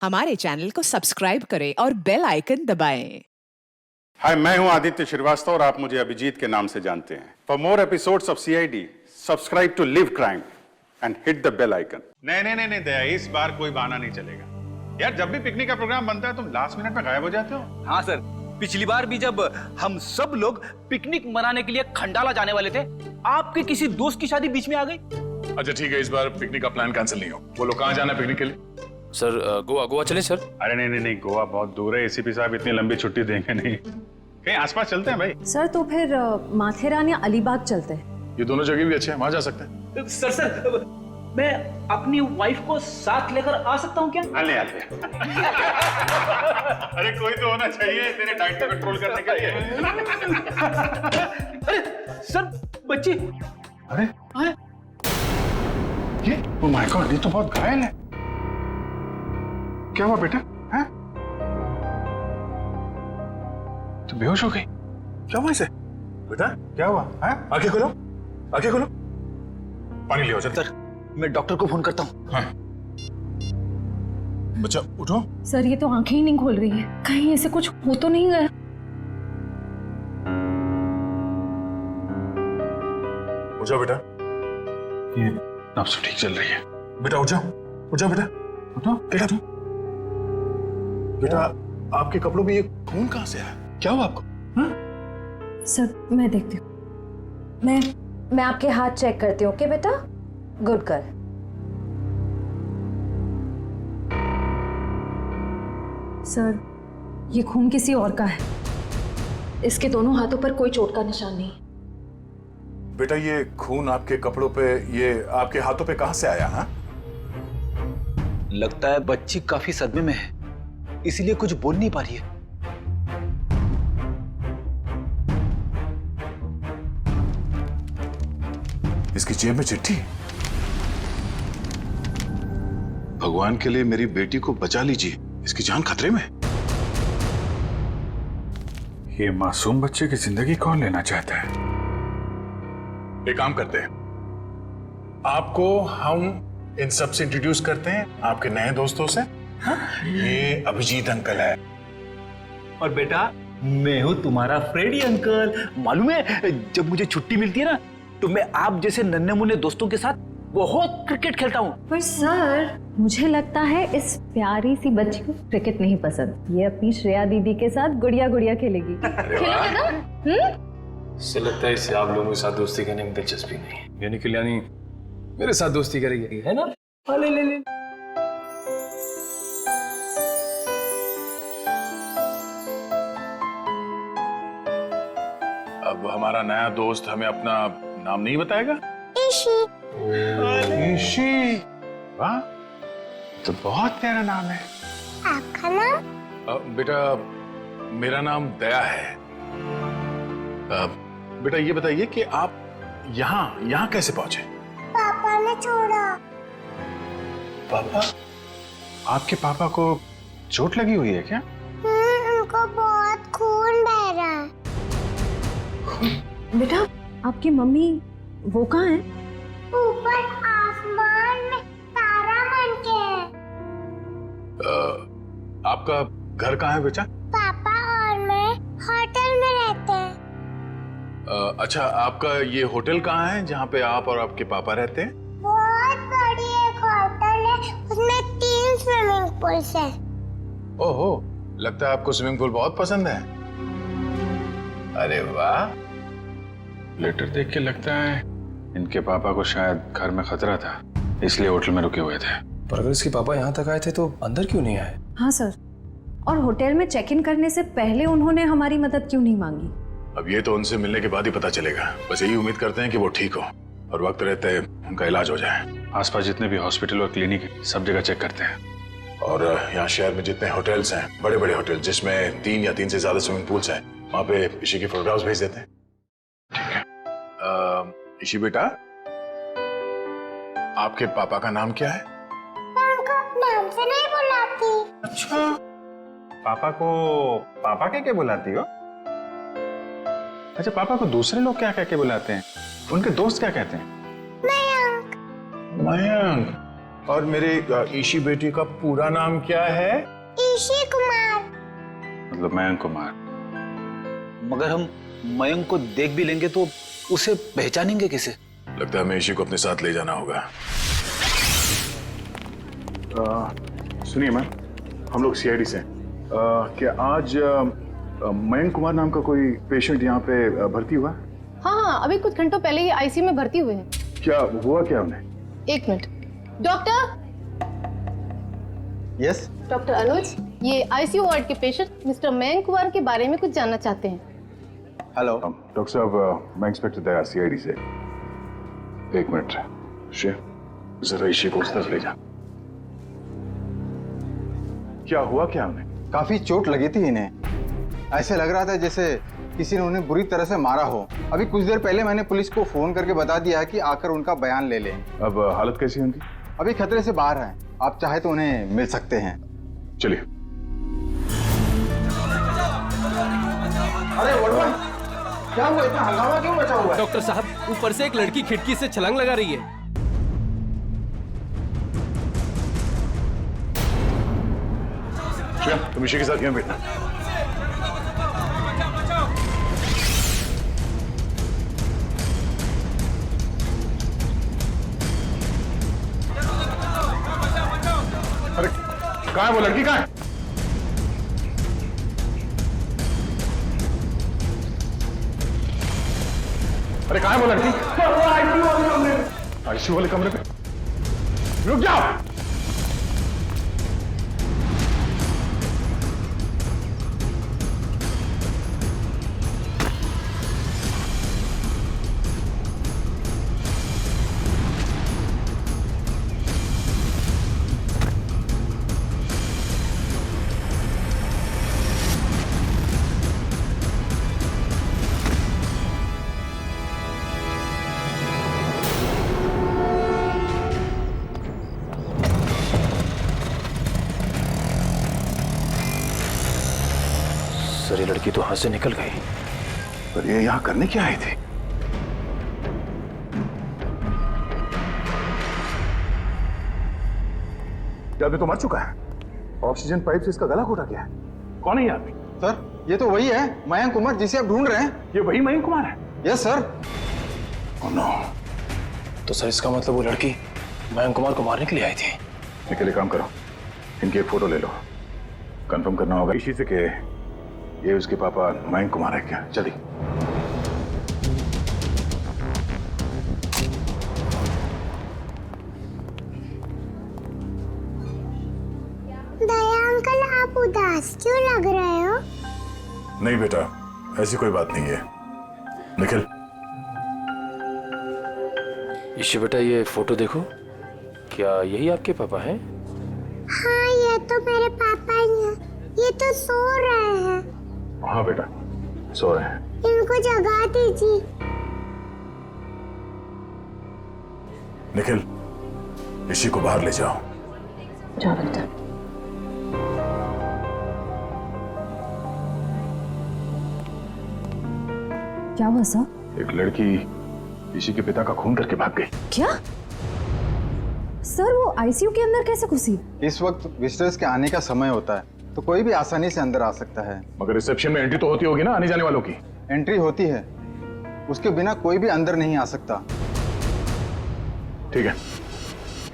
हमारे चैनल को सब्सक्राइब करें और बेल आइकन दबाएं। हाय, मैं हूं आदित्य श्रीवास्तव और आप मुझे अभिजीत के नाम से जानते हैं। For more episodes of CID, subscribe to live crime and hit the bell icon. नहीं दया, इस बार कोई बहाना नहीं चलेगा यार। जब भी पिकनिक का प्रोग्राम बनता है तुम लास्ट मिनट में गायब हो जाते हो। हाँ सर, पिछली बार भी जब हम सब लोग पिकनिक मनाने के लिए खंडाला जाने वाले थे, आपके किसी दोस्त की शादी बीच में आ गई। अच्छा ठीक है, इस बार पिकनिक का प्लान कैंसिल नहीं हो। बोलो कहाँ जाना है पिकनिक के लिए? सर गोवा चले सर। अरे नहीं, गोवा बहुत दूर है। एसीपी साहब इतनी लंबी छुट्टी देंगे नहीं। कहीं आसपास चलते हैं भाई। सर तो फिर माथेरान या अलीबाग चलते हैं। ये दोनों जगह भी अच्छे हैं, वहां जा सकते हैं। सर मैं अपनी वाइफ को साथ लेकर आ सकता हूँ क्या? आले। अरे कोई तो होना चाहिए तेरे डाइट को कंट्रोल करने के लिए। अरे सर, बच्ची। अरे ये ओ माय गॉड, ये तो बहुत घायल है। क्या हुआ बेटा? हैं? तो बेहोश हो गई? क्या हुआ इसे? बेटा क्या हुआ? हैं? आंखें खोलो, आंखें खोलो। पानी ले आओ जल्दी। सर मैं डॉक्टर को फोन करता हूँ। हाँ। बच्चा उठो। सर ये तो आंखें ही नहीं खोल रही है, कहीं ऐसे कुछ हो तो नहीं गया? उठ जाओ बेटा, ये नब्ज ठीक चल रही है। बेटा उठ जाओ, उठ जाओ बेटा, उठो। बेटा तुम, बेटा आपके कपड़ों में ये खून कहाँ से आया? क्या हुआ आपको? हाँ? सर मैं देखती हूँ। मैं आपके हाथ चेक करती हूँ। ओके बेटा, गुड गर्ल। सर ये खून किसी और का है, इसके दोनों हाथों पर कोई चोट का निशान नहीं। बेटा ये खून आपके कपड़ों पे, ये आपके हाथों पे कहाँ से आया? हाँ? लगता है बच्ची काफी सदमे में है, इसीलिए कुछ बोल नहीं पा रही है। इसकी जेब में चिट्ठी। भगवान के लिए मेरी बेटी को बचा लीजिए, इसकी जान खतरे में। ये मासूम बच्चे की जिंदगी कौन लेना चाहता है? एक काम करते हैं, आपको हम इन सब से इंट्रोड्यूस करते हैं, आपके नए दोस्तों से। हाँ? ये अभिजीत अंकल है। और बेटा मैं हूँ तुम्हारा फ्रेडी अंकल। मालूम है जब मुझे छुट्टी मिलती है ना, तो मैं आप जैसे नन्हे मुन्ने दोस्तों के साथ बहुत क्रिकेट खेलता हूँ। पर सर मुझे लगता है इस प्यारी सी बच्ची को क्रिकेट नहीं पसंद, ये अपनी श्रेया दीदी के साथ गुड़िया गुड़िया खेलेगी। खेलोगे ना? इससे लगता है इसे आप लोगों के साथ दोस्ती करने में दिलचस्पी नहीं है, यानी कल्याणी मेरे साथ दोस्ती करेगी, है ना? ले। अब हमारा नया दोस्त हमें अपना नाम नहीं बताएगा? ईशी। वाह, तो बहुत प्यारा नाम है। आपका नाम? बेटा मेरा नाम दया है। बेटा ये बताइए कि आप यहाँ कैसे पहुंचे? पापा ने छोड़ा। पापा? आपके पापा को चोट लगी हुई है क्या? उनको बहुत खून बह रहा है। बेटा आपकी मम्मी वो कहाँ है? ऊपर आसमान में तारा बन के है। आपका घर कहाँ है बेटा? पापा और मैं होटल में रहते हैं। अच्छा, आपका ये होटल कहाँ है जहाँ पे आप और आपके पापा रहते हैं? बहुत बड़ी एक होटल है, उसमें 3 स्विमिंग पूल्स हैं। ओहो, लगता है आपको स्विमिंग पूल बहुत पसंद है। अरे वाह, लेटर देख के लगता है इनके पापा को शायद घर में खतरा था, इसलिए होटल में रुके हुए थे। पर अगर इसके पापा यहाँ तक आए थे तो अंदर क्यों नहीं आए? हाँ सर, और होटल में चेक इन करने से पहले उन्होंने हमारी मदद क्यों नहीं मांगी? अब ये तो उनसे मिलने के बाद ही पता चलेगा। बस यही उम्मीद करते हैं कि वो ठीक हो और वक्त रहते उनका इलाज हो जाए। आसपास जितने भी हॉस्पिटल और क्लिनिक है सब जगह चेक करते हैं। और यहाँ शहर में जितने होटल्स हैं, बड़े बड़े होटल जिसमें 3 या 3 से ज्यादा स्विमिंग पूल्स हैं, वहाँ पे ईशी की फोटोग्राफ्स भेज देते हैं। ठीक है। ईशी बेटा, आपके पापा का नाम क्या है? उनको नाम से नहीं बुलाती। अच्छा, पापा को पापा क्या बुलाती हो? अच्छा, पापा को दूसरे लोग क्या कह के बुलाते हैं? उनके दोस्त क्या कहते हैं? मयंक। मयंक। और मेरे ईशी बेटी का पूरा नाम क्या है? ईशी कुमार। मतलब मयंक कुमार। मगर हम मयंक को देख भी लेंगे तो उसे पहचानेंगे कैसे? लगता है हमें ईशी को अपने साथ ले जाना होगा। सुनिए मैम, हम लोग सीआईडी से हैं। क्या आज मयंक कुमार नाम का कोई पेशेंट यहाँ पे भर्ती हुआ? हाँ, अभी कुछ घंटों पहले ही आईसीयू में भर्ती हुए हैं। क्या हुआ क्या उन्हें? एक मिनट। डॉक्टर। यस। डॉक्टर अनुज, ये आईसीयू वार्ड के पेशेंट मिस्टर मयंक कुमार के बारे में कुछ जानना चाहते हैं। हेलो डॉक्टर साहब, मैं इंस्पेक्टर दया सीआईडी से। एक मिनट श्रेया, जरा ईशी को उस तरफ ले जा। क्या हुआ क्या उन्हें? काफी चोट लगी थी इन्हें। ऐसे लग रहा था जैसे किसी ने उन्हें बुरी तरह से मारा हो। अभी कुछ देर पहले मैंने पुलिस को फोन करके बता दिया है कि आकर उनका बयान ले लें। अब हालत कैसी है उनकी? अभी खतरे से बाहर हैं। आप चाहे तो उन्हें मिल सकते हैं। चलिए। अरे वड़वन, क्या हुआ? इतना हंगामा क्यों मचा हुआ है? डॉक्टर साहब, ऊपर से एक लड़की खिड़की से छलांग लगा रही है। श्रेया, तुम ईशी के साथ यहाँ बैठना। अरे कहाँ है वो लड़की? कहाँ है? अरे कहाँ है वो लड़की? आईसीयू वाले कमरे पे। रुक जाओ। सर, ये लड़की तो हाथ से निकल गई। पर ये यहाँ करने क्या आई थी? क्या आदमी तो मर चुका है। ऑक्सीजन पाइप से इसका गला घोटा गया है। कौन है ये आदमी? सर, ये तो वही है मयंक कुमार जिसे आप ढूंढ रहे हैं। ये वही मयंक कुमार है? Yes sir. Oh no. तो सर, इसका मतलब वो लड़की मयंक कुमार को मारने के लिए आई थी। निकले, काम करो, इनकी एक फोटो ले लो। कंफर्म करना होगा इसी से कि ये उसके पापा मयंक कुमार है क्या। जल्दी। दया अंकल, आप उदास क्यों लग रहे हो? नहीं बेटा, ऐसी कोई बात नहीं है। निखिल। ईशी बेटा, ये फोटो देखो। क्या यही आपके पापा हैं? हाँ, ये तो मेरे पापा ही हैं। ये तो सो रहे हैं। हाँ बेटा, सो रहे हैं। इनको जगा दीजिए। निखिल, ईशी को बाहर ले जाओ। जाओ बेटा। क्या हुआ सर? एक लड़की ईशी के पिता का खून करके भाग गई। क्या सर, वो आईसीयू के अंदर कैसे घुसी? इस वक्त विजिटर्स के आने का समय होता है तो कोई भी आसानी से अंदर आ सकता है। मगर रिसेप्शन में एंट्री तो होती होगी ना आने जाने वालों की? एंट्री होती है, उसके बिना कोई भी अंदर नहीं आ सकता। ठीक है,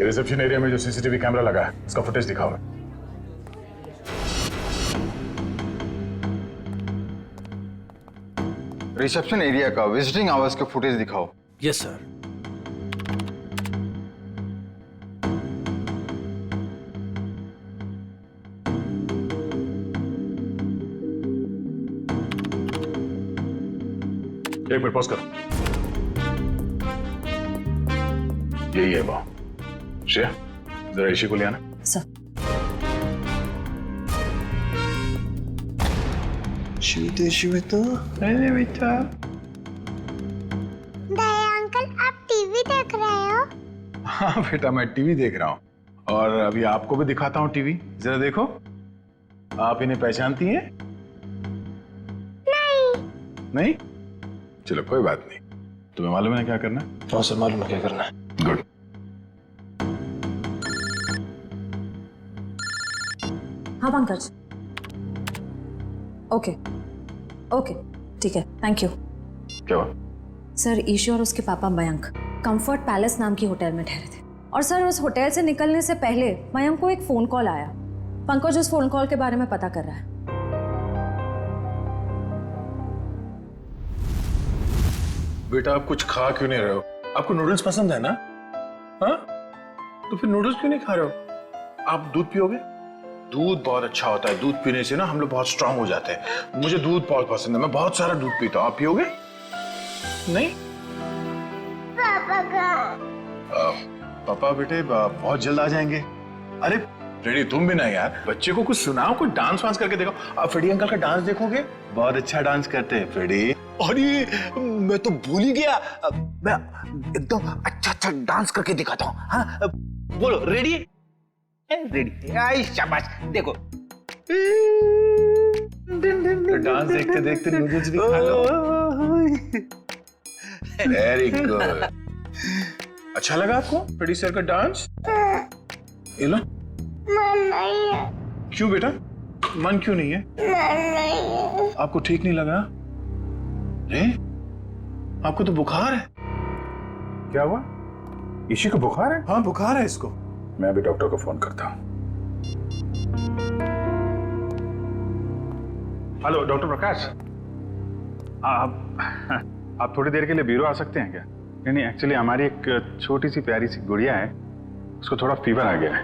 ये रिसेप्शन एरिया में जो सीसीटीवी कैमरा लगा है उसका फुटेज दिखाओ। रिसेप्शन एरिया का विजिटिंग आवर्स के फुटेज दिखाओ। Yes sir. एक मिनट पॉज करो। यही है वो। श्रेया, जरा ईशी को ले आना। सर। अरे बेटा। दया अंकल, आप टीवी देख रहे हो? हाँ बेटा, मैं टीवी देख रहा हूँ और अभी आपको भी दिखाता हूँ टीवी। जरा देखो, आप इन्हें पहचानती हैं? नहीं? चलो कोई बात नहीं। तुम्हें मालूम है क्या करना है? हाँ सर, मालूम है क्या करना है। गुड। हाँ पंकज, ओके ओके ठीक है, थैंक यू। क्या हुआ? सर ईशू और उसके पापा मयंक कंफर्ट पैलेस नाम की होटल में ठहरे थे और सर उस होटल से निकलने से पहले मयंक को एक फोन कॉल आया। पंकज उस फोन कॉल के बारे में पता कर रहा है। बेटा आप कुछ खा क्यों नहीं रहे हो? आपको नूडल्स पसंद है ना? हाँ, तो फिर नूडल्स क्यों नहीं खा रहे हो? आप दूध पियोगे? दूध बहुत अच्छा होता है। दूध पीने से ना हम लोग बहुत स्ट्रांग हो जाते हैं। मुझे दूध बहुत पसंद है, मैं बहुत सारा दूध पीता हूँ। आप पियोगे? नहीं? पापा कहाँ? पापा बेटे बहुत जल्द आ जाएंगे। अरे फ्रेडी तुम भी ना यार, बच्चे को कुछ सुनाओ, कुछ डांस वांस करके देखो। आप फ्रेडी अंकल का डांस देखोगे? बहुत अच्छा डांस करते हैं फ्रेडी। अरे मैं तो भूल ही गया, मैं एकदम अच्छा अच्छा डांस करके दिखाता हूँ। हाँ बोलो, रेडी? रेडी, आई शाबाश, देखो। डांस देखते देखते नूडल्स भी खा लो। Very good. अच्छा लगा आपको फ्रेडी सर का डांस? ये लो। मन नहीं है। क्यों बेटा, मन क्यों नहीं है? मन नहीं है। आपको ठीक नहीं लगा? अरे आपको तो बुखार है। क्या हुआ? इसी को बुखार है? हाँ बुखार है इसको। मैं अभी डॉक्टर को फोन करता हूँ। हेलो डॉक्टर प्रकाश, आप थोड़ी देर के लिए ब्यूरो आ सकते हैं क्या? नहीं एक्चुअली हमारी एक छोटी सी प्यारी सी गुड़िया है, उसको थोड़ा फीवर आ गया है।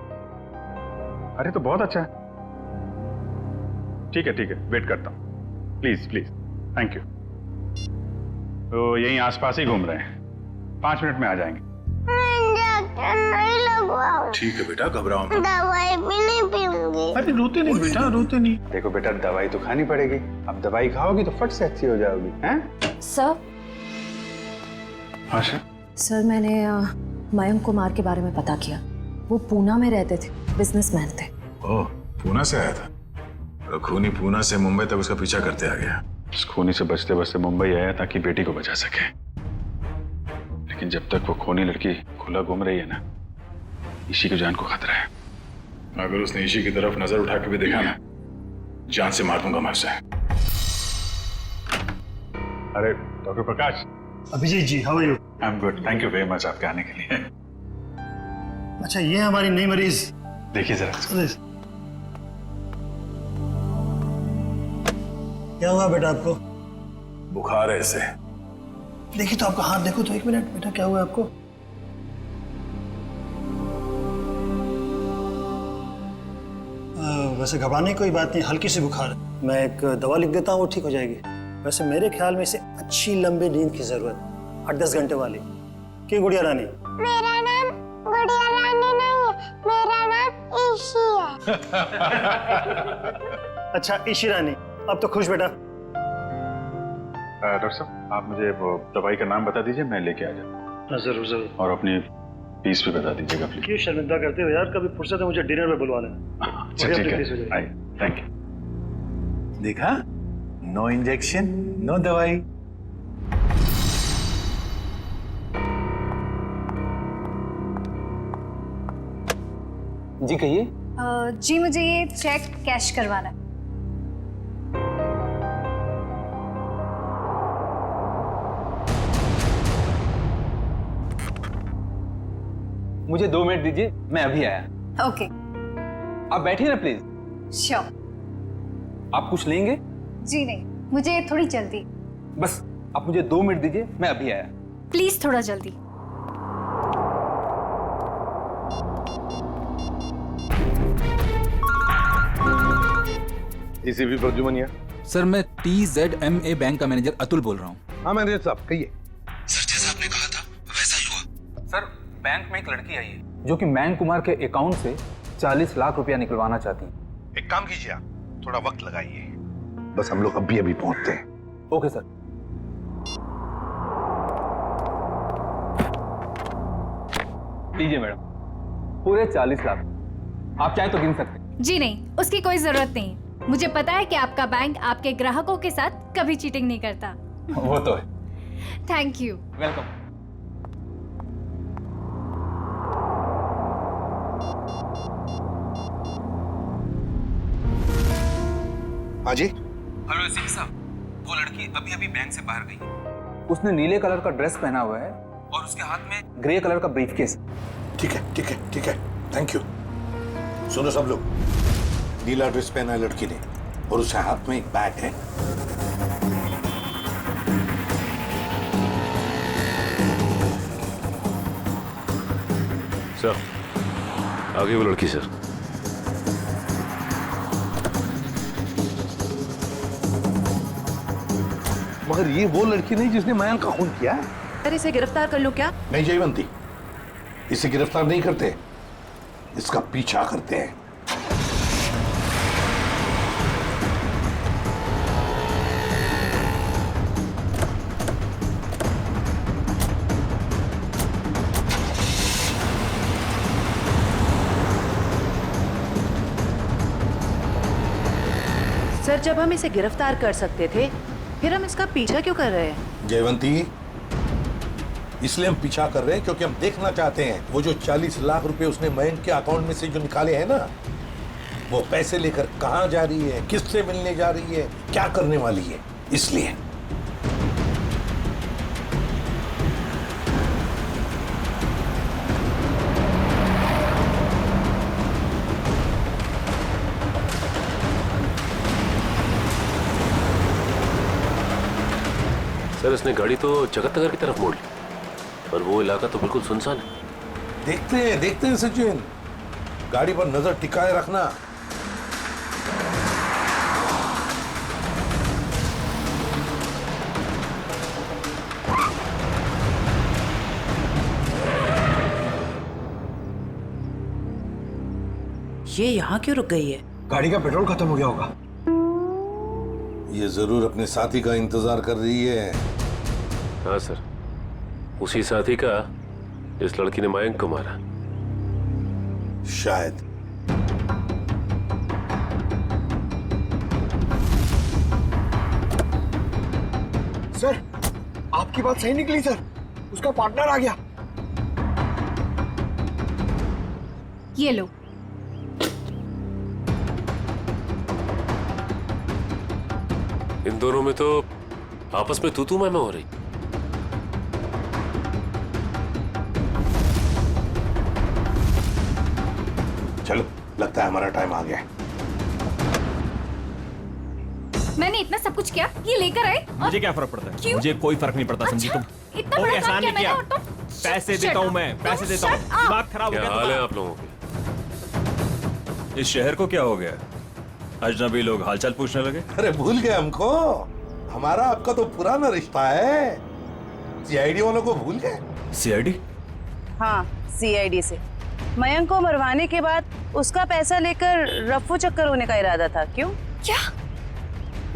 अरे तो बहुत अच्छा है। ठीक है वेट करता हूँ। Please please, thank you. तो यहीं आसपास ही घूम रहे हैं, 5 मिनट में आ जाएंगे। इंजेक्शन नहीं लगवाऊं। ठीक है बेटा, घबराओ मत। दवाई भी नहीं पीऊंगी। अरे रोते नहीं बेटा, रोते नहीं। देखो बेटा, दवाई तो खानी पड़ेगी। अब दवाई खाओगी तो फट से अच्छी हो जाओगी। हैं? सर आशा, सर मैंने मयंक कुमार के बारे में पता किया। वो पूना में रहते थे, बिजनेसमैन थे। ओह, पूना से आया था? तो खूनी पूना से मुंबई तक उसका पीछा करते आ गया। उस खूनी से बचते बचते मुंबई आया ताकि बेटी को बचा सके। लेकिन जब तक वो खूनी लड़की खुला घूम रही है ना, ईशी की जान को खतरा है। अगर उसने ईशी की तरफ नजर उठा के भी देखा ना, जान से मार दूंगा मैं उसे। अरे doctor Prakash. Abhijeet ji, how are you? I am good, thank you very much आपके आने के लिए। अच्छा, ये हमारी नई मरीज। देखिए जरा। क्या हुआ बेटा आपको? बुखार है इसे। देखिए तो आपका हाथ देखो तो, 1 मिनट बेटा, क्या हुआ आपको? वैसे घबराने की कोई बात नहीं, हल्की सी बुखार है। मैं एक दवा लिख देता हूँ, वो ठीक हो जाएगी। वैसे मेरे ख्याल में इसे अच्छी लंबी नींद की जरूरत, 8-10 घंटे वाली। क्यों गुड़िया रानी? मेरा नाम गुड़िया रानी नहीं है, मेरा नाम ईशी है। अच्छा ईशी रानी, अब तो खुश बेटा। डॉक्टर साहब, आप मुझे वो दवाई का नाम बता दीजिए, मैं लेके आ जाऊँ। जरूर जरूर। और अपनी फीस भी बता दीजिएगा प्लीज। क्यों शर्मिंदा करते हो यार, कभी फुर्सत है मुझे डिनर में बुलवा लेना। अच्छा ठीक है, थैंक यू। देखा, नो इंजेक्शन नो दवाई। जी कहिए। जी मुझे ये चेक कैश करवाना है। मुझे 2 मिनट दीजिए, मैं अभी आया। ओके। आप बैठिए ना प्लीज। श्योर। आप कुछ लेंगे? जी नहीं, मुझे थोड़ी जल्दी। बस आप मुझे 2 मिनट दीजिए, मैं अभी आया। प्लीज थोड़ा जल्दी। एसीपी प्रद्युमन। सर मैं TZMA बैंक का मैनेजर अतुल बोल रहा हूँ। हाँ मैनेजर साहब कहिए। सर जैसा आपने कहा था वैसा ही हुआ। सर बैंक में एक लड़की आई है जो कि मयंक कुमार के अकाउंट से 40 लाख रुपया निकलवाना चाहती है। एक काम कीजिए, आप थोड़ा वक्त लगाइए, बस हम लोग अभी पहुंचते हैं। Okay sir. लीजिए मैडम, पूरे 40 लाख। आप चाहे तो गिन सकते हैं। जी नहीं, उसकी कोई जरूरत नहीं। मुझे पता है कि आपका बैंक आपके ग्राहकों के साथ कभी चीटिंग नहीं करता। वो तो है। Thank you. वेलकम। हाँ जी। हेलो एसपी साहब, वो लड़की अभी अभी बैंक से बाहर गई। उसने नीले कलर का ड्रेस पहना हुआ है और उसके हाथ में ग्रे कलर का ब्रीफकेस। ठीक है ठीक है ठीक है, थैंक यू। सुनो सब लोग, नीला ड्रेस पहना है लड़की ने और उसके हाथ में एक बैग है। सर, आगे वो लड़की सर। मगर ये वो लड़की नहीं जिसने मयंक का खून किया है। सर इसे गिरफ्तार कर लो क्या? नहीं जयवंती, इसे गिरफ्तार नहीं करते, इसका पीछा करते हैं। सर जब हम इसे गिरफ्तार कर सकते थे फिर हम इसका पीछा क्यों कर रहे हैं? जयवंती, इसलिए हम पीछा कर रहे हैं क्योंकि हम देखना चाहते हैं वो जो 40 लाख रुपए उसने मयंक के अकाउंट में से जो निकाले हैं ना, वो पैसे लेकर कहां जा रही है, किससे मिलने जा रही है, क्या करने वाली है, इसलिए। सर इसने गाड़ी तो जगत नगर की तरफ मोड़ ली और वो इलाका तो बिल्कुल सुनसान है। देखते हैं सचिन, गाड़ी पर नजर टिकाए रखना। ये यहाँ क्यों रुक गई है? गाड़ी का पेट्रोल खत्म हो गया होगा। ये जरूर अपने साथी का इंतजार कर रही है। हाँ सर, उसी साथी का इस लड़की ने मयंक को मारा। शायद। सर, आपकी बात सही निकली सर, उसका पार्टनर आ गया। ये लो। इन दोनों में तो आपस में तू मैं हो रही। चलो, लगता है हमारा टाइम आ गया। मैंने इतना सब कुछ किया, ये लेकर आए। मुझे क्या फर्क पड़ता है? क्यों? मुझे कोई फर्क नहीं पड़ता, समझी तुम? इतना बड़ा काम किया मैंने और तुम? पैसे देता हूँ मैं, पैसे देता हूँ। दिमाग खराब हो क्या गया हाल है आप लोगों के? इस शहर को क्या हो गया? अजनबी लोग हालचाल पूछने लगे। अरे भूल गए हमको? हमारा आपका तो पुराना रिश्ता है। सीआईडी वालों को भूल गए? सीआईडी? हाँ, सीआईडी से मयंक को मरवाने के बाद उसका पैसा लेकर रफ्फू चक्कर होने का इरादा था। क्यों? क्या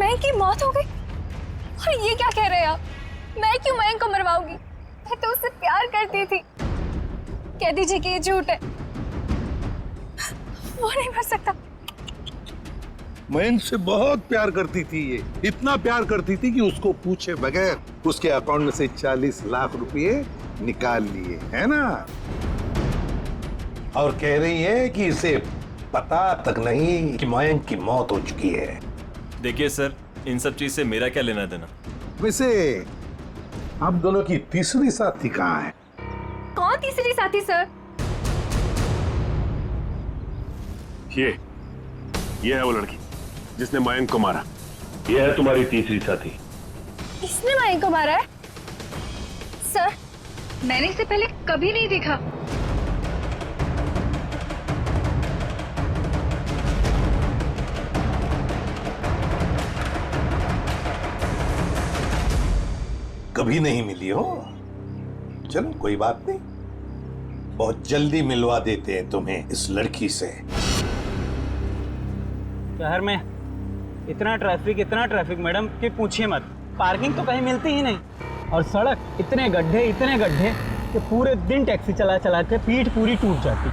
मयंक की मौत हो गई? और ये क्या कह रहे हैं आप? मैं क्यों मयंक को मरवाऊंगी? मैं तो उससे प्यार करती थी। कह दीजिए कि ये झूठ है। वो नहीं मर सकता। मयंक से बहुत प्यार करती थी ये, इतना प्यार करती थी कि उसको पूछे बगैर उसके अकाउंट में से 40 लाख रुपए निकाल लिए, है ना? और कह रही है कि इसे पता तक नहीं कि मयंक की मौत हो चुकी है। देखिए सर, इन सब चीज से मेरा क्या लेना देना? वैसे आप दोनों की तीसरी साथी कहाँ है? कौन तीसरी साथी सर? ये है वो लड़की जिसने मयंक को मारा। ये है तुम्हारी तीसरी साथी। इसने मयंक को मारा है? सर, मैंने इसे पहले कभी नहीं देखा। कभी नहीं मिली हो? चलो कोई बात नहीं, बहुत जल्दी मिलवा देते हैं तुम्हें इस लड़की से। शहर में इतना ट्रैफिक मैडम कि पूछिए मत। पार्किंग तो कहीं मिलती ही नहीं, और सड़क इतने गड्ढे कि पूरे दिन टैक्सी चला के पीठ पूरी टूट जाती।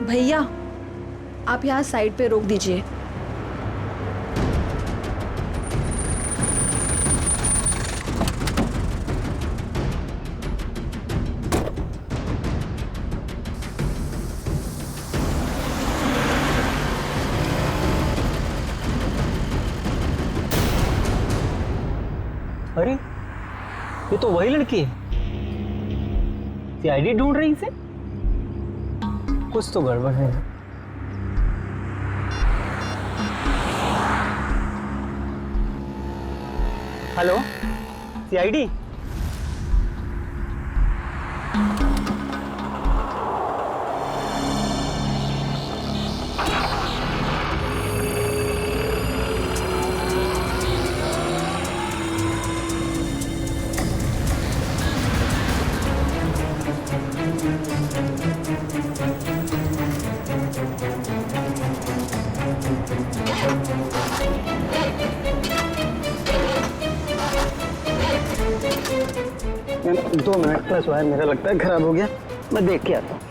भैया, आप यहाँ साइड पे रोक दीजिए। अरे ये तो वही लड़की है। सीआईडी ढूंढ रही इसे, कुछ तो गड़बड़ है। Hello CID, ma'am 2 minute plus wire मेरा लगता है खराब हो गया, मैं देख के आता हूँ।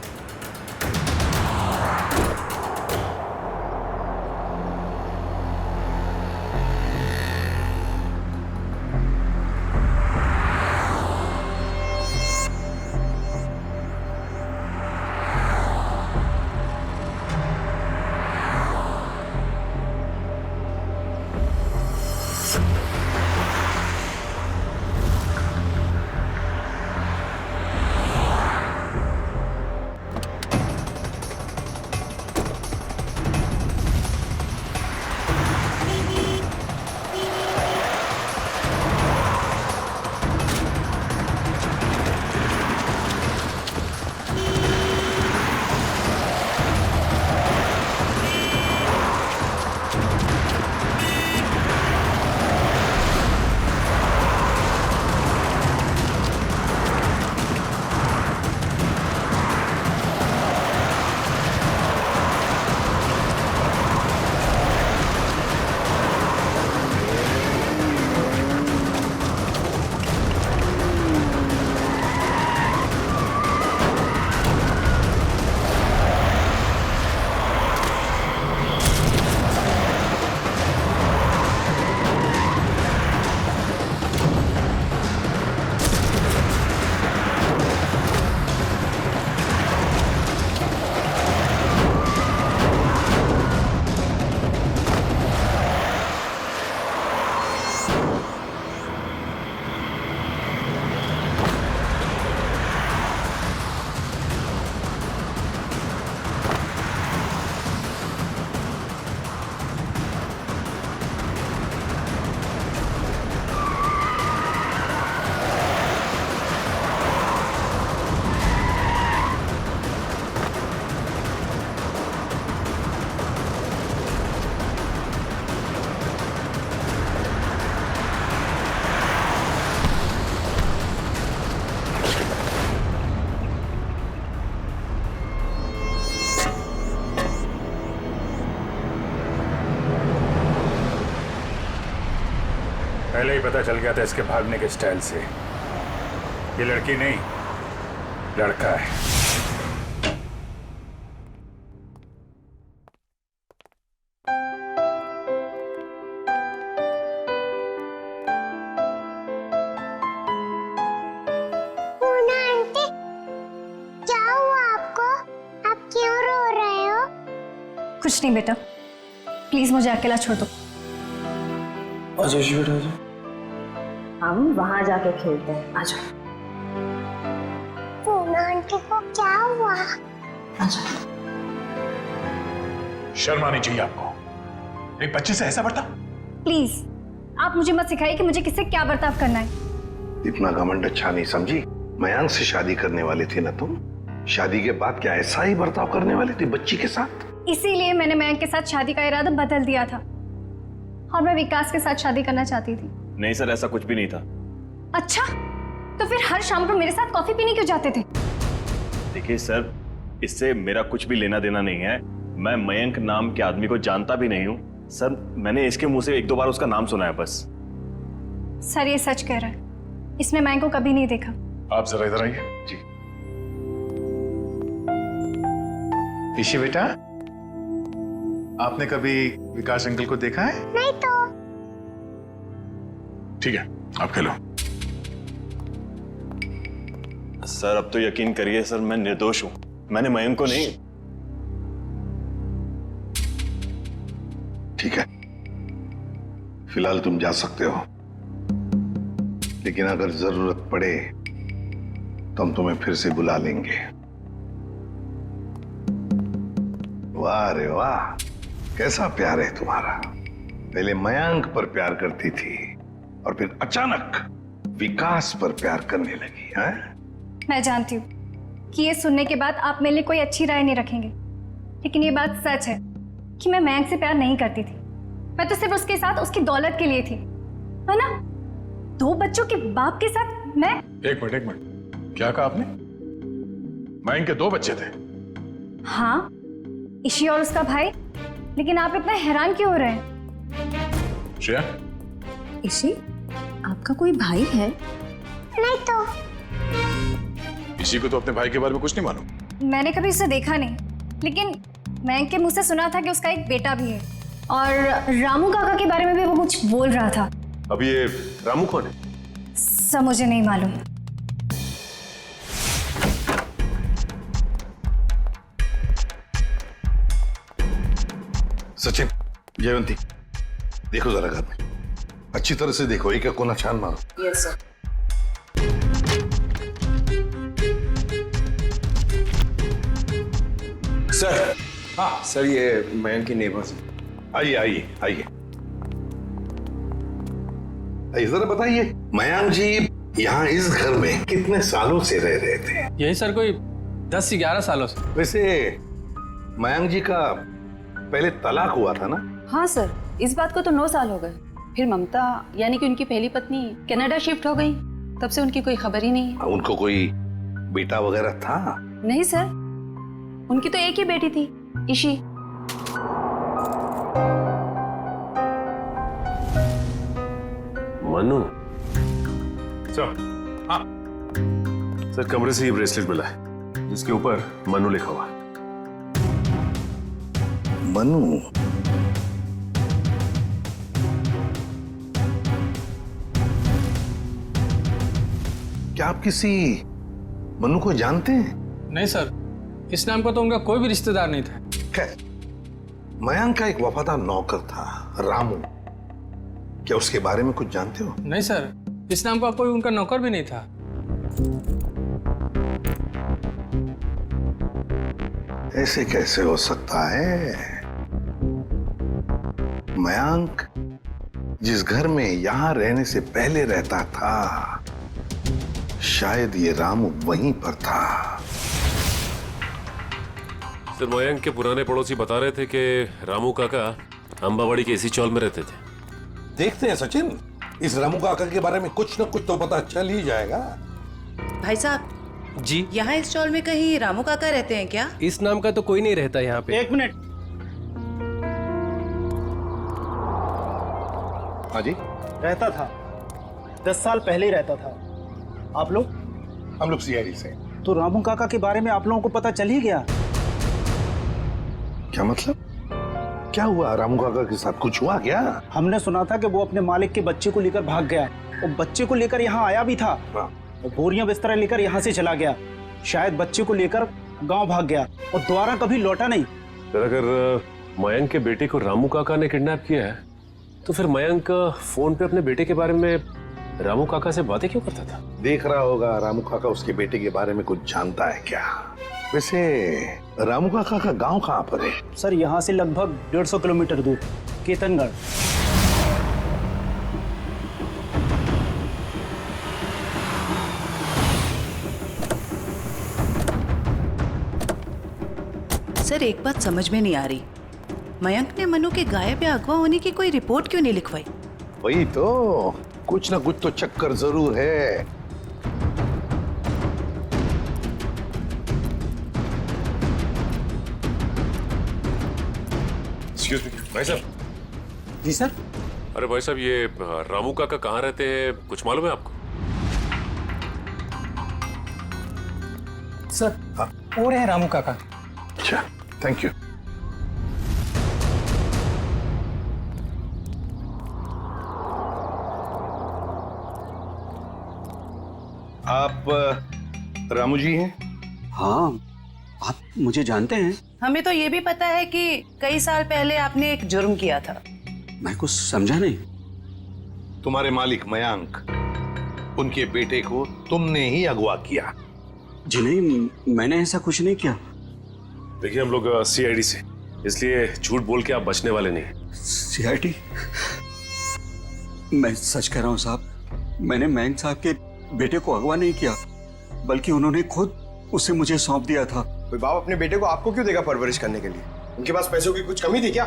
पहले ही पता चल गया था इसके भागने के स्टाइल से। ये लड़की नहीं, लड़का है। पूना आंटी, क्या हुआ आपको? आप क्यों रो रहे हो? कुछ नहीं बेटा, प्लीज मुझे अकेला छोड़ दो। आजा बेटा आजा। हम वहां जाके खेलते हैं, आ जाओ। पूना आंटी को क्या हुआ? आ जाओ। शर्म आनी चाहिए आपको, एक बच्चे से ऐसा बर्ताव। प्लीज आप मुझे मत सिखाइए कि मुझे किससे क्या बर्ताव करना है। इतना घमंड अच्छा नहीं समझी। मयांक से शादी करने वाली थी ना तुम? शादी के बाद क्या ऐसा ही बर्ताव करने वाली थी बच्ची के साथ? इसीलिए मैंने मयंक के साथ शादी का इरादा बदल दिया था और मैं विकास के साथ शादी करना चाहती थी। नहीं सर, ऐसा कुछ भी नहीं था। अच्छा, तो फिर हर शाम को मेरे साथ कॉफी पीने क्यों जाते थे? देखिए सर, इससे मेरा कुछ भी लेना देना नहीं है। मैं मयंक नाम के आदमी को जानता भी नहीं हूँ सर। मैंने इसके मुंह से 1-2 बार उसका नाम सुना है बस। सर ये सच कह रहा है, इसने मयंक को कभी नहीं देखा। आप जरा इधर आइए। जी ईशी बेटा, आपने कभी विकास अंकल को देखा है? नहीं तो। ठीक है, आप खेलो। सर अब तो यकीन करिए सर, मैं निर्दोष हूं। मैंने मयंक को नहीं। ठीक है, फिलहाल तुम जा सकते हो। लेकिन अगर जरूरत पड़े तो हम तुम्हें फिर से बुला लेंगे। वाह रे वाह, कैसा प्यार है तुम्हारा। पहले मयंक पर प्यार करती थी और फिर अचानक विकास पर प्यार करने लगी है? मैं जानती हूँ कि ये सुनने के बाद आप मेरे लिए कोई अच्छी राय नहीं रखेंगे, लेकिन ये बात सच है कि मैं मयंक से प्यार नहीं करती थी। मैं तो सिर्फ उसके साथ उसकी दौलत के लिए थी, है ना? 2 बच्चों के बाप के साथ मैं। एक मिनट, क्या कहा आपने? मयंक के 2 बच्चे थे? हाँ, ईशी और उसका भाई। लेकिन आप इतना हैरान क्यों हो रहे हैं? श्रेया, ईशी, आपका कोई भाई है? नहीं तो। इसी को तो अपने भाई के बारे में कुछ नहीं मालूम। मैंने कभी उसे देखा नहीं, लेकिन मयंक के मुंह से सुना था कि उसका एक बेटा भी है, और रामू काका के बारे में भी वो कुछ बोल रहा था। अभी ये रामू कौन है? सब मुझे नहीं मालूम। सचिन, जयवंती, देखो जरा घर में अच्छी तरह से देखो, एक एक कोना छान मारो। Yes sir. सर। हाँ सर, ये मयंक की नेबर्स। आइए आइए आइए, जरा बताइए, मयंक जी यहाँ इस घर में कितने सालों से रह रहे थे? यही सर कोई 10 से 11 सालों से। वैसे मयंक जी का पहले तलाक हुआ था ना? हाँ सर, इस बात को तो 9 साल हो गए। फिर ममता यानी कि उनकी पहली पत्नी कनाडा शिफ्ट हो गई, तब से उनकी कोई खबर ही नहीं है। उनको कोई बेटा वगैरह था? नहीं सर, उनकी तो एक ही बेटी थी, ईशी। मनु सर। हाँ सर, कमरे से ये ब्रेसलेट मिला है जिसके ऊपर मनु लिखा हुआ है। मनु? क्या आप किसी मनु को जानते हैं? नहीं सर, इस नाम का तो उनका कोई भी रिश्तेदार नहीं था। खैर, मयंक का एक वफादार नौकर था रामू, क्या उसके बारे में कुछ जानते हो? नहीं सर, इस नाम का कोई उनका नौकर भी नहीं था। ऐसे कैसे हो सकता है? मयंक जिस घर में यहां रहने से पहले रहता था, शायद ये रामू वहीं पर था। सर, मयंक के पुराने पड़ोसी बता रहे थे कि रामू काका अंबावाड़ी के इसी चौल में रहते थे। देखते हैं सचिन, इस रामू काका के बारे में कुछ न कुछ तो पता चल ही जाएगा। भाई साहब जी, यहाँ इस चौल में कहीं रामू काका रहते हैं क्या? इस नाम का तो कोई नहीं रहता यहाँ पे। 1 मिनट। हाँ जी, रहता था, 10 साल पहले ही रहता था। आप लोग? हम लोग सीआईडी से। तो रामू काका के बारे में आप लोगों को पता चल ही गया? क्या मतलब? क्या हुआ रामू काका के साथ? कुछ हुआ क्या? हमने सुना था कि वो अपने मालिक के बच्चे को लेकर भाग गया, और बच्चे को लेकर यहाँ आया भी था, और बोरियां बिस्तरा लेकर यहाँ से चला गया। शायद बच्चे को लेकर गांव भाग गया और दोबारा कभी लौटा नहीं। सर, अगर मयंक के बेटे को रामू काका ने किडनैप किया है, तो फिर मयंक फोन पे अपने बेटे के बारे में रामू काका से बातें क्यों करता था? देख रहा होगा रामू काका उसके बेटे के बारे में कुछ जानता है क्या? वैसे रामू काका का गांव कहाँ पर है? सर, यहाँ से लगभग 150 किलोमीटर दूर, केतनगढ़। सर, एक बात समझ में नहीं आ रही, मयंक ने मनु के गायब या अगवा होने की कोई रिपोर्ट क्यों नहीं लिखवाई? वही तो, कुछ ना कुछ तो चक्कर जरूर है। एक्सक्यूज मी, भाई साहब। जी सर। अरे भाई साहब, ये रामू काका कहाँ रहते हैं, कुछ मालूम है आपको? सर, वो रहे रामू काका। अच्छा, थैंक यू। आप रामू जी हैं? हाँ, आप मुझे जानते हैं? हमें तो ये भी पता है कि कई साल पहले आपने एक जुर्म किया था। मैं कुछ समझा नहीं। तुम्हारे मालिक मयंक उनके बेटे को तुमने ही अगवा किया। जी नहीं, मैंने ऐसा कुछ नहीं किया। देखिए हम लोग सीआईडी से, इसलिए झूठ बोल के आप बचने वाले नहीं। सीआईडी? मैं सच कह रहा हूँ साहब, मैंने मयंक साहब के बेटे को अगवा नहीं किया, बल्कि उन्होंने खुद उसे मुझे सौंप दिया था। कोई बाप अपने बेटे को आपको क्यों देगा परवरिश करने के लिए? उनके पास पैसों की कुछ कमी थी क्या?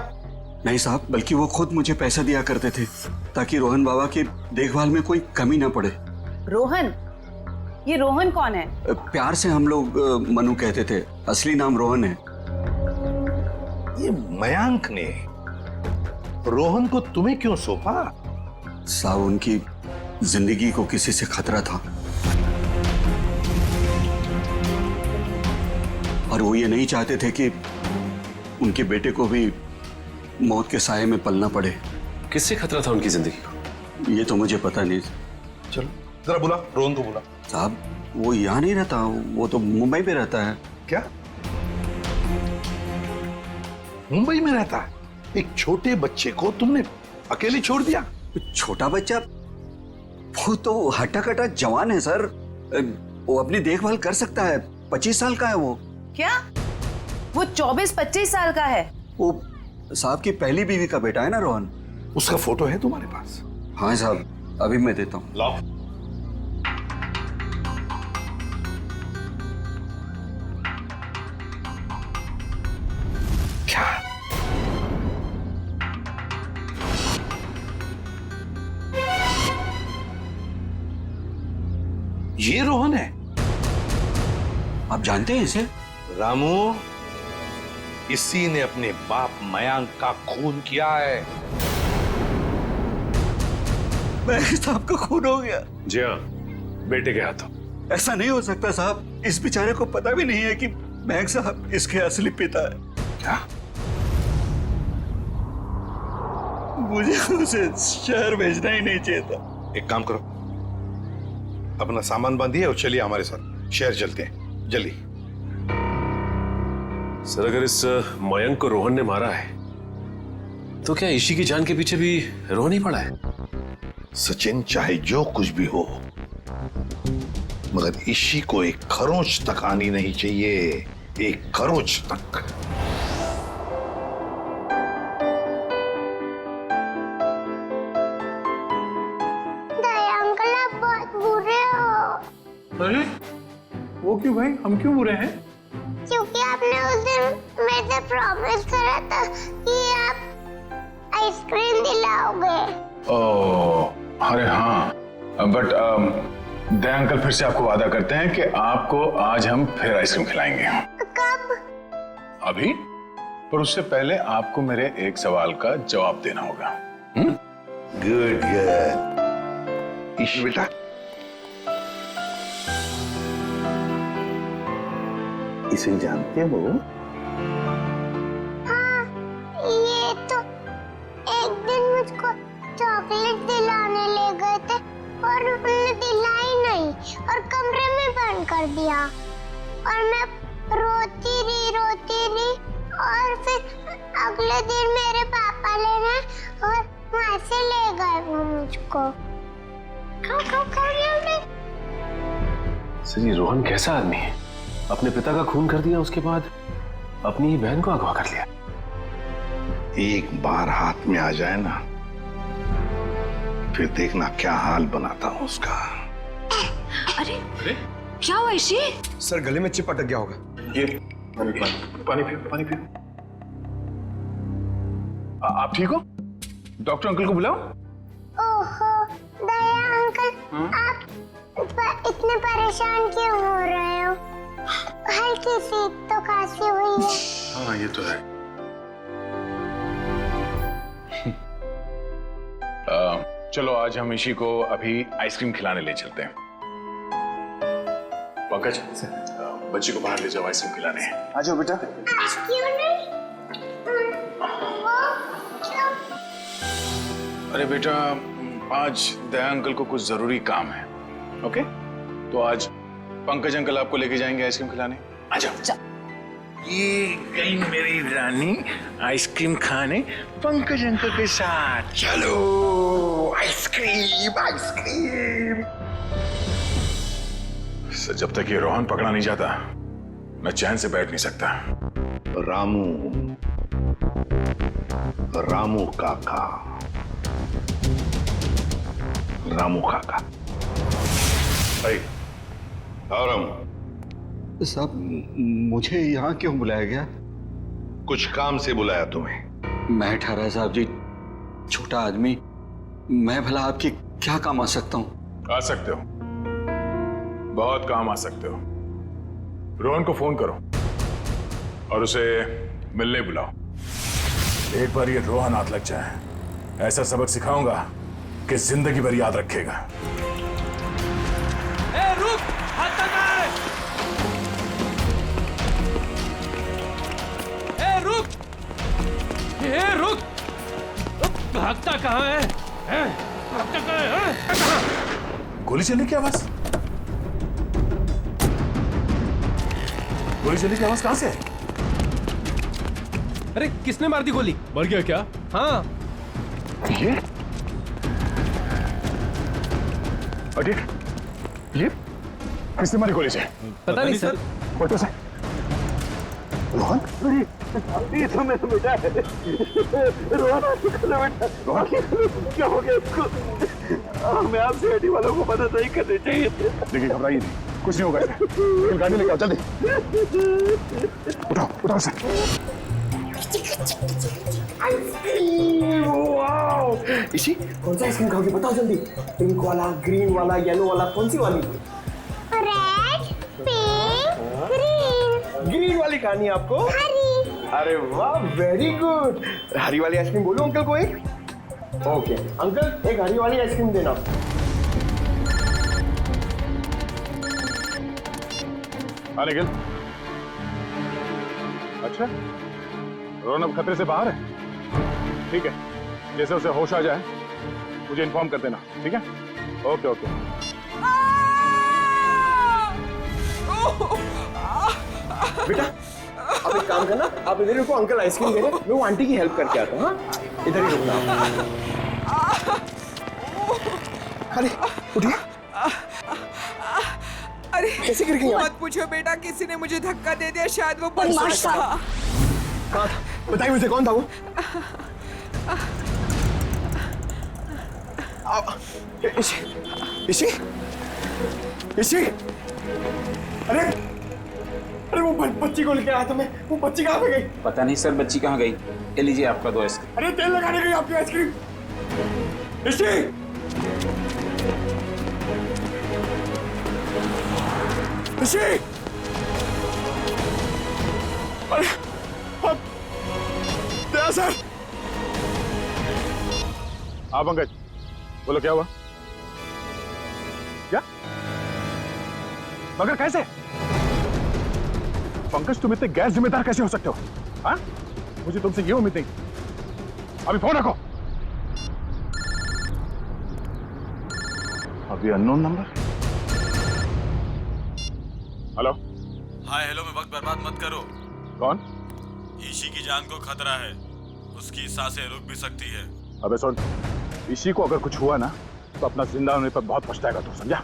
नहीं साहब, बल्कि वो खुद मुझे पैसा दिया करते थे ताकि रोहन बाबा की देखभाल में कोई कमी ना पड़े। रोहन? ये रोहन कौन है? प्यार से हम लोग मनु कहते थे, असली नाम रोहन है। ये मयंक ने रोहन को तुम्हें क्यों सौंपा? साहब, उनकी जिंदगी को किसी से खतरा था और वो ये नहीं चाहते थे कि उनके बेटे को भी मौत के साये में पलना पड़े। किससे खतरा था उनकी जिंदगी को? ये तो मुझे पता नहीं। चलो जरा बुला, रोहन को बुला। साहब, वो यहाँ नहीं रहता, वो तो मुंबई पे रहता है। क्या मुंबई में रहता है? एक छोटे बच्चे को तुमने अकेले छोड़ दिया? छोटा बच्चा? वो तो हट्टा कट्टा जवान है सर, वो अपनी देखभाल कर सकता है। 25 साल का है वो। क्या? वो 24-25 साल का है? वो साहब की पहली बीवी का बेटा है ना रोहन। उसका फोटो है तुम्हारे पास? हाँ साहब, अभी मैं देता हूँ। लाओ। क्या? ये रोहन है? आप जानते हैं इसे? रामू, इसी ने अपने बाप मयंक का खून किया है। मयंक साहब का खून हो गया? जी हाँ, बेटे के हाथों। ऐसा नहीं हो सकता साहब, इस बेचारे को पता भी नहीं है कि मयंक साहब इसके असली पिता है। क्या? मुझे उसे शहर भेजना ही नहीं चाहिए था। एक काम करो, अपना सामान बांधिए और चलिए हमारे साथ, शहर चलते हैं, जल्दी। सर, अगर इस मयंक को रोहन ने मारा है तो क्या ईशी की जान के पीछे भी रोहन ही पड़ा है? सचिन, चाहे जो कुछ भी हो, मगर ईशी को एक खरोंच तक आनी नहीं चाहिए, एक खरोंच तक। दया अंकल, आप बहुत बुरे हो। अरे वो क्यों भाई, हम क्यों बुरे हैं? क्योंकि आपने उस दिन मेरे से प्रॉमिस करा था कि आप आइसक्रीम दिलाओगे। ओह, अरे हाँ, बट दया अंकल फिर से आपको वादा करते हैं कि आपको आज हम फिर आइसक्रीम खिलाएंगे। कब? अभी, पर उससे पहले आपको मेरे एक सवाल का जवाब देना होगा। Good good. ईशी बेटा, इसे जानते हो? हाँ, ये तो एक दिन मुझको चॉकलेट दिलाने ले गए थे और उन्होंने दिलाई नहीं और कमरे में बंद कर दिया और मैं रोती रही और फिर अगले दिन मेरे पापा लेने और वहां से ले गए वो मुझको। सर, ये रोहन कैसा आदमी है? अपने पिता का खून कर दिया, उसके बाद अपनी ही बहन को अगवा कर लिया। एक बार हाथ में आ जाए ना, फिर देखना क्या हाल बनाता हूं उसका। अरे क्या हुआ ईशी? सर, गले में चिप अटक गया होगा। ये पानी पियो, पानी पियो। आप ठीक हो? डॉक्टर अंकल को बुलाओ। ओहो, दया अंकल, आप इतने परेशान क्यों हो रहे हो? हल्की सी तो खांसी हुई है। हाँ, ये तो है। चलो आज हम ईशी को अभी आइसक्रीम खिलाने ले चलते हैं। पंकज, बच्ची को बाहर ले जाओ, आइसक्रीम खिलाने। आ जाओ बेटा। क्यों नहीं? वो क्यों? अरे बेटा, आज दया अंकल को कुछ जरूरी काम है। ओके, तो आज पंकज अंकल आपको लेके जाएंगे आइसक्रीम खिलाने। आ जाओ। ये गई मेरी रानी आइसक्रीम खाने पंकज अंकल के साथ। चलो, आइसक्रीम आइसक्रीम। जब तक ये रोहन पकड़ा नहीं जाता मैं चैन से बैठ नहीं सकता। रामू, रामू काका, रामू काका। भाई और रामू साहब, मुझे यहाँ क्यों बुलाया गया? कुछ काम से बुलाया तुम्हें। मैं ठहरा साहब जी, छोटा आदमी, मैं भला आपकी क्या काम आ सकता हूँ? आ सकते हो, बहुत काम आ सकते हो। रोहन को फोन करो और उसे मिलने बुलाओ। एक बार ये रोहन हाथ लग जाए, ऐसा सबक सिखाऊंगा कि जिंदगी भर याद रखेगा। ए, रुक! हाथ लगा! ए, रुक! ए, रुक! भागता कहाँ है? भागता कहाँ है? गोली चलने की आवाज? गोली चलने की आवाज कहां से है? अरे किसने मार दी गोली? मर गया क्या? हाँ। ये किसने मारी गोली से? पता नहीं सर। फोटो से रोहन? ये तो मैं बेटा रोहन बेटा, रोहन क्या हो गया इसको? मैं आपसे एडी वालों को मदद नहीं करनी चाहिए। देखिए घबराइए नहीं, कुछ नहीं होगा इसे। गाड़ी लेके आओ जल्दी। उठाओ उठाओ सर। इसी कौन सा आइसक्रीम खाओगे बताओ जल्दी। पिंक वाला, ग्रीन वाला, येलो वाला, कौन सी वाली? Red, pink, green. ग्रीन वाली खानी है आपको? हरी। अरे वाह, वेरी गुड। हरी वाली आइसक्रीम बोलो अंकल को एक। ओके अंकल, एक हरी वाली आइसक्रीम देना। हाँ निखिल। अच्छा, रोहन अब खतरे से बाहर है? ठीक है, जैसे उसे होश आ जाए मुझे इन्फॉर्म कर देना, ठीक है? Okay okay. बेटा आप एक काम करना, आप इधर रुको, अंकल आइसक्रीम दे रहे हैं, मैं वो आंटी की हेल्प करके आता हूँ। हाँ इधर ही रुकना। अरे उठिए। अरे कैसे गिर गई? मत पूछो बेटा, किसी ने मुझे धक्का दे दिया, शायद वो बदमाश था। कहाँ था? बताइए मुझे, कौन था वो? इसी इसी अरे अरे वो बच्ची को लेके आया था मैं, वो बच्ची कहाँ पे गई? पता नहीं सर, बच्ची कहाँ गई। ये लीजिए आपका 2 आइसक्रीम। अरे तेल लगाने गई आपकी आइसक्रीम। इसी इसी अरे दया सर। हाँ पंकज, बोलो क्या हुआ? क्या? मगर कैसे? पंकज तुम इतने गैर जिम्मेदार कैसे हो सकते हो? हाँ? मुझे तुमसे ये उम्मीद नहीं। अभी फोन रखो। अभी unknown number. Hello. Hi hello में वक्त बर्बाद मत करो। कौन? ईशी की जान को खतरा है, उसकी सांसें रुक भी सकती है। अबे सुन, ईशी को अगर कुछ हुआ ना तो अपना जिंदा होने पर बहुत पछताएगा तू, समझा?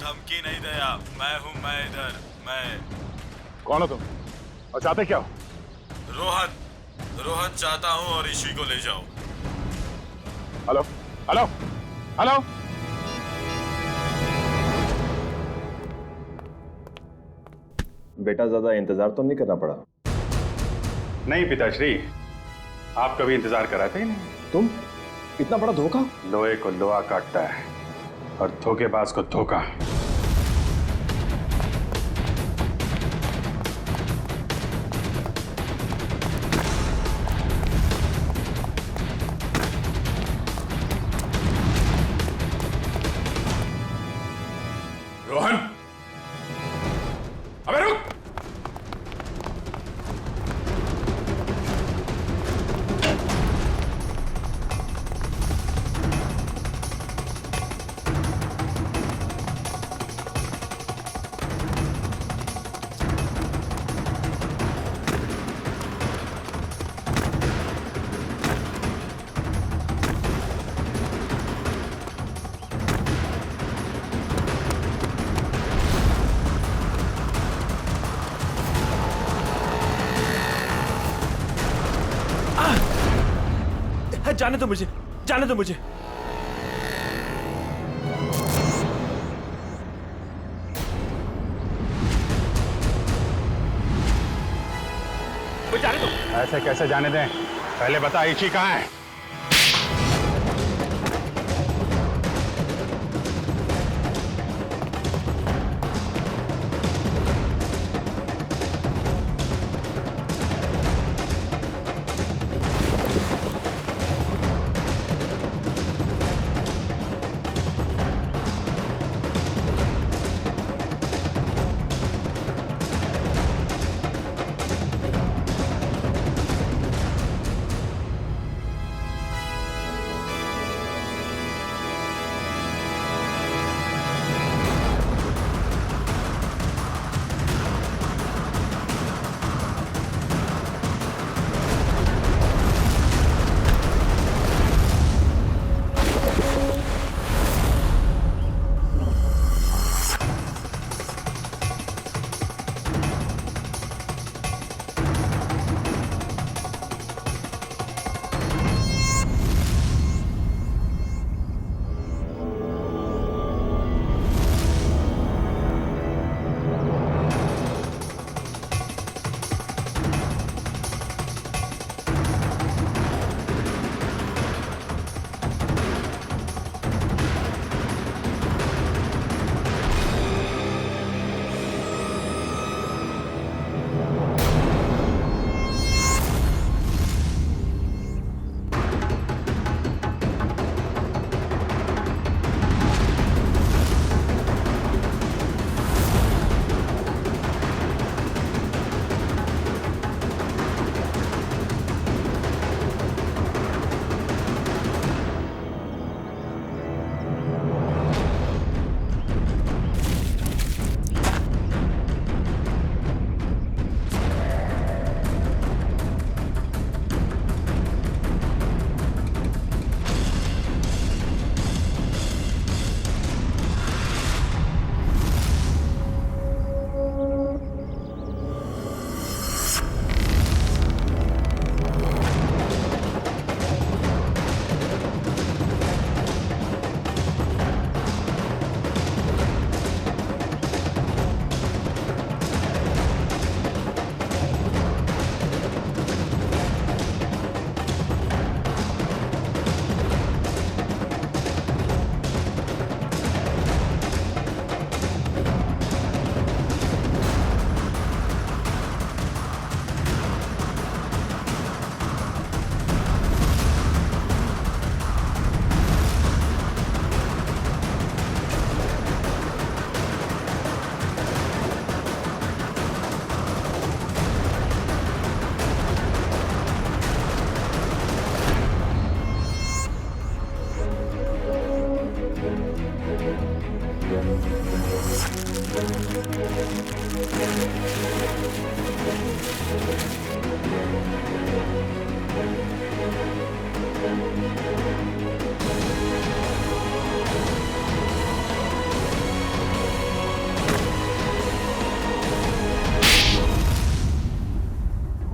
धमकी नहीं दया, मैं हूं, मैं इधर, मैं। कौन हो तुम और चाहते क्या हो? रोहन चाहता हूं और ईशी को ले जाओ। Hello hello hello. बेटा ज्यादा इंतजार तो नहीं करना पड़ा? नहीं पिताश्री, आप कभी इंतजार कराते ही नहीं। तुम इतना बड़ा धोखा? लोहे को लोहा काटता है और धोखेबाज को धोखा। रोहन, अबे रुक। जाने दो मुझे, जाने दो मुझे। जाने दो। ऐसे कैसे जाने दें? पहले बता इची कहाँ है?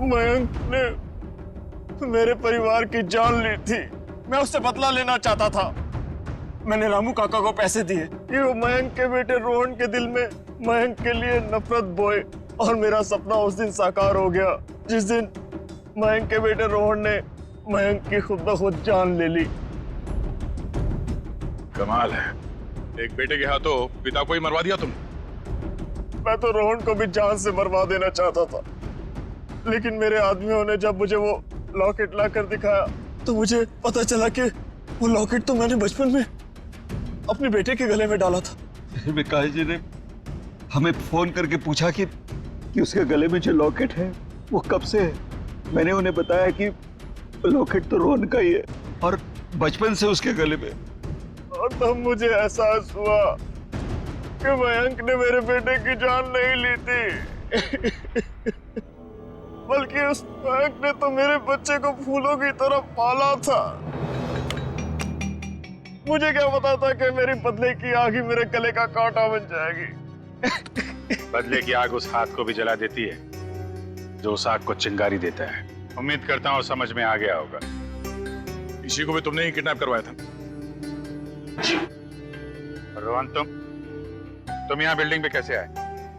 मयंक ने मेरे परिवार की जान ली थी। मैं उससे बदला लेना चाहता था। मैंने रामू काका को पैसे दिए कि वो मयंक के बेटे रोहन के दिल में मयंक के लिए नफरत बोए, और मेरा सपना उस दिन साकार हो गया जिस दिन मयंक के बेटे रोहन ने मयंक की खुद ब खुद जान ले ली। कमाल है, एक बेटे के हाथों पिता को ही मरवा दिया तुम। मैं तो रोहन को भी जान से मरवा देना चाहता था, लेकिन मेरे आदमियों ने जब मुझे वो लॉकेट लाकर दिखाया तो मुझे पता चला कि वो लॉकेट तो मैंने बचपन में अपने बेटे के गले में डाला था। विकास जी ने हमें फोन करके पूछा कि उसके गले में जो लॉकेट है वो कब से है। मैंने उन्हें बताया कि लॉकेट तो रोहन का ही है और बचपन से उसके गले में। और तब मुझे एहसास हुआ कि मयंक ने मेरे बेटे की जान नहीं ली थी बल्कि उस मयंक ने तो मेरे बच्चे को फूलों की तरह पाला था। मुझे क्या पता था कि मेरी बदले की आग ही मेरे गले का कांटा बन जाएगी। बदले की आग उस हाथ को भी जला देती है जो उस आग को चिंगारी देता है। उम्मीद करता हूँ समझ में आ गया होगा। इसी को भी तुमने ही किडनैप करवाया था। रोहन, तुम यहाँ बिल्डिंग पे कैसे आए?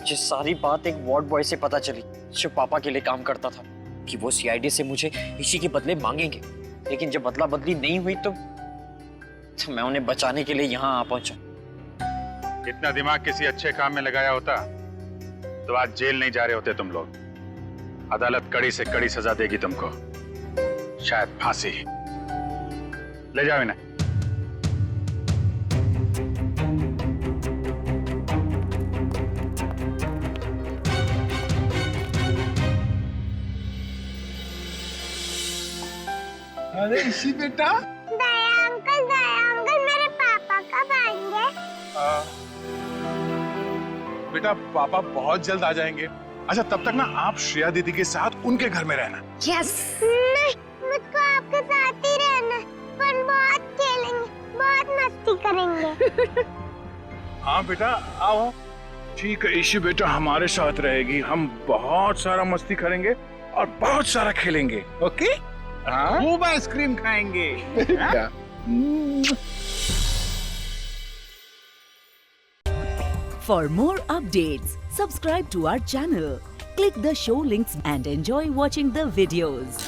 ये सारी बात एक वार्ड बॉय से पता चली जो पापा के लिए काम करता था, कि वो सीआईडी से मुझे इसी के बदले मांगेंगे। लेकिन जब बदला बदली नहीं हुई तो मैं उन्हें बचाने के लिए यहाँ आ पहुंचा। इतना दिमाग किसी अच्छे काम में लगाया होता तो आज जेल नहीं जा रहे होते तुम लोग। अदालत कड़ी से कड़ी सजा देगी तुमको, शायद फांसी। ले जाओ इन्हें। अरे इसी बेटा, दया अंकल मेरे पापा कब आएंगे? बेटा पापा बहुत जल्द आ जाएंगे। अच्छा तब तक ना आप श्रेया दीदी के साथ उनके घर में रहना। यस। नहीं, मुझको आपके साथ ही रहना। पर बहुत खेलेंगे, बहुत मस्ती करेंगे। हाँ बेटा आओ। ठीक है ईशी बेटा हमारे साथ रहेगी, हम बहुत सारा मस्ती करेंगे और बहुत सारा खेलेंगे। ओके? खूब आइसक्रीम खाएंगे। For more updates, subscribe to our channel, click the show links and enjoy watching the videos.